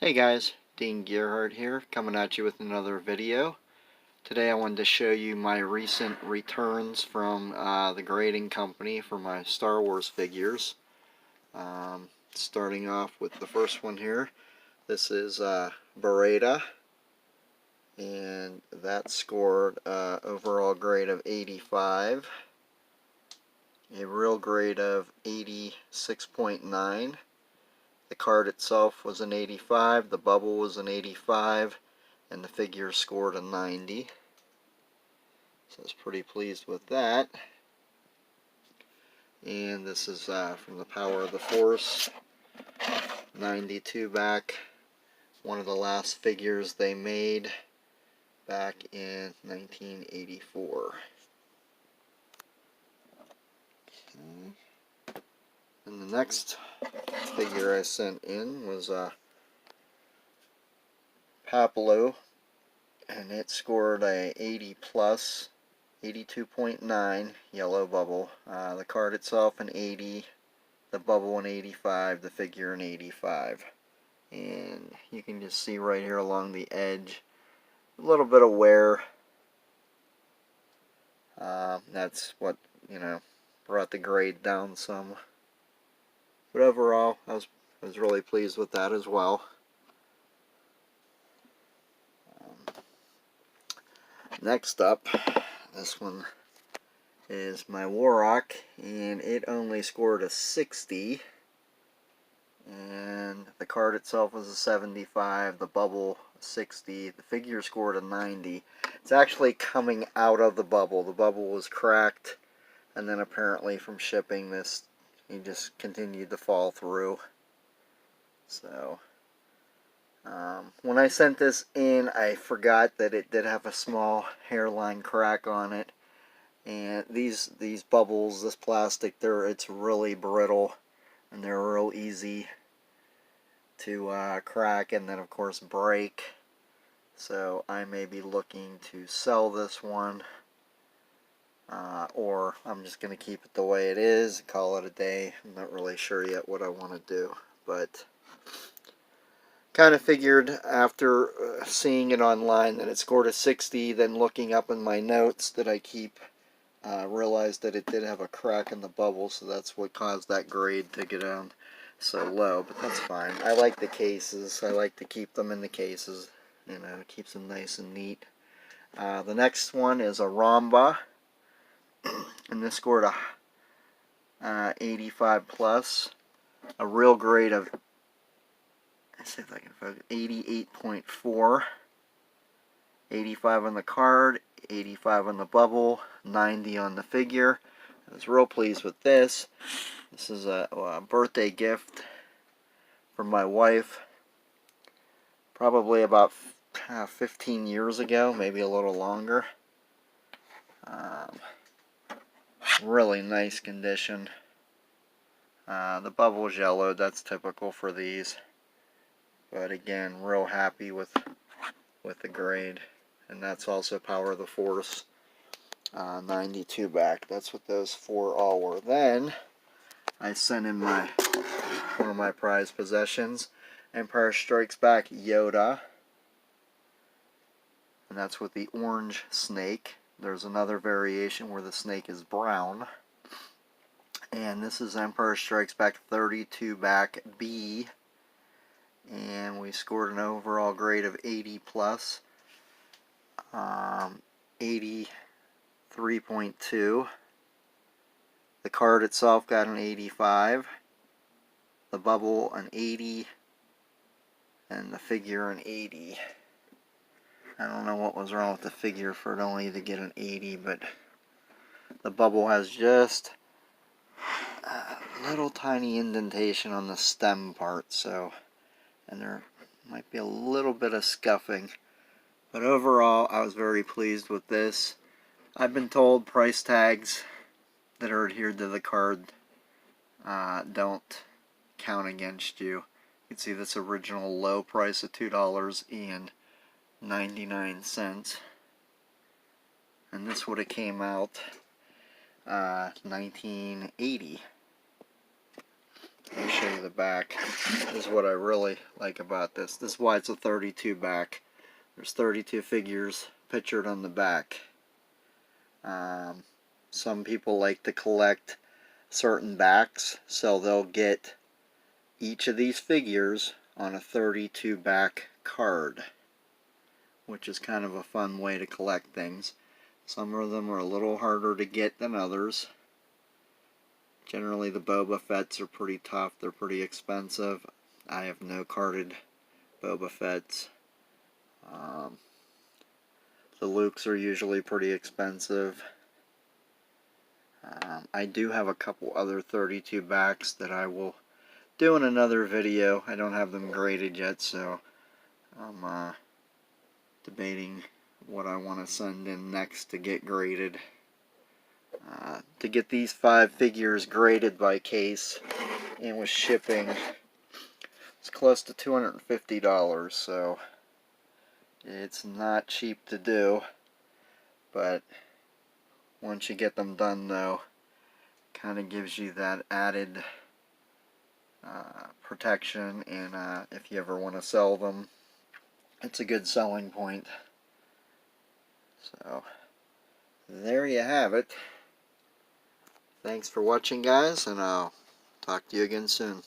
Hey guys, Dean Gearhart here, coming at you with another video. Today I wanted to show you my recent returns from the grading company for my Star Wars figures. Starting off with the first one here. This is Beretta, and that scored overall grade of 85, a real grade of 86.9. The card itself was an 85, the bubble was an 85, and the figure scored a 90. So I was pretty pleased with that. And this is from the Power of the Force, 92 back, one of the last figures they made back in 1984. Okay. And the next figure I sent in was Papalo, and it scored a 80 plus, 82.9 yellow bubble. The card itself an 80, the bubble an 85, the figure an 85. And you can just see right here along the edge a little bit of wear. That's what, brought the grade down some. But overall, I was really pleased with that as well. Next up, this one is my Warrock, and it only scored a 60. And the card itself was a 75, the bubble a 60, the figure scored a 90. It's actually coming out of the bubble. The bubble was cracked, and then apparently from shipping this, he just continued to fall through. So, when I sent this in, I forgot that it did have a small hairline crack on it. And these bubbles, this plastic, it's really brittle, and they're real easy to crack and then of course break. So I may be looking to sell this one, or I'm just going to keep it the way it is and call it a day. I'm not really sure yet what I want to do, but kind of figured after seeing it online that it scored a 60, then looking up in my notes that I keep, realized that it did have a crack in the bubble, so that's what caused that grade to get down so low, but that's fine. I like the cases. I like to keep them in the cases. It keeps them nice and neat. The next one is a Ramba, and this scored a 85 plus, a real grade of, let's see if I can focus, 88.4, 85 on the card, 85 on the bubble, 90 on the figure. I was real pleased with this. This is a birthday gift from my wife, probably about 15 years ago, maybe a little longer. Really nice condition. The bubble's yellowed, that's typical for these. But again, real happy with the grade. And that's also Power of the Force, 92 back. That's what those four all were. Then I sent in one of my prized possessions, Empire Strikes Back Yoda, and that's with the orange snake. There's another variation where the snake is brown, and this is Empire Strikes Back 32 back B, and we scored an overall grade of 80 plus, 83.2. The card itself got an 85, the bubble an 80, and the figure an 80. I don't know what was wrong with the figure for it only to get an 80, but the bubble has just a little tiny indentation on the stem part, so, and there might be a little bit of scuffing. But overall, I was very pleased with this. I've been told price tags that are adhered to the card don't count against you. You can see this original low price of $2.99, and this would have came out 1980. Let me show you the back. This is what I really like about this. This is why it's a 32 back. There's 32 figures pictured on the back. Some people like to collect certain backs, so they'll get each of these figures on a 32 back card, which is kind of a fun way to collect things. Some of them are a little harder to get than others. Generally the Boba Fetts are pretty tough, they're pretty expensive. I have no carded Boba Fetts. The Lukes are usually pretty expensive. I do have a couple other 32 backs that I will do in another video. I don't have them graded yet, so I'm debating what I want to send in next to get graded. To get these 5 figures graded by case and with shipping, it's close to $250, so it's not cheap to do, but once you get them done, though, kind of gives you that added protection, and if you ever want to sell them, it's a good selling point. So there you have it. Thanks for watching, guys, and I'll talk to you again soon.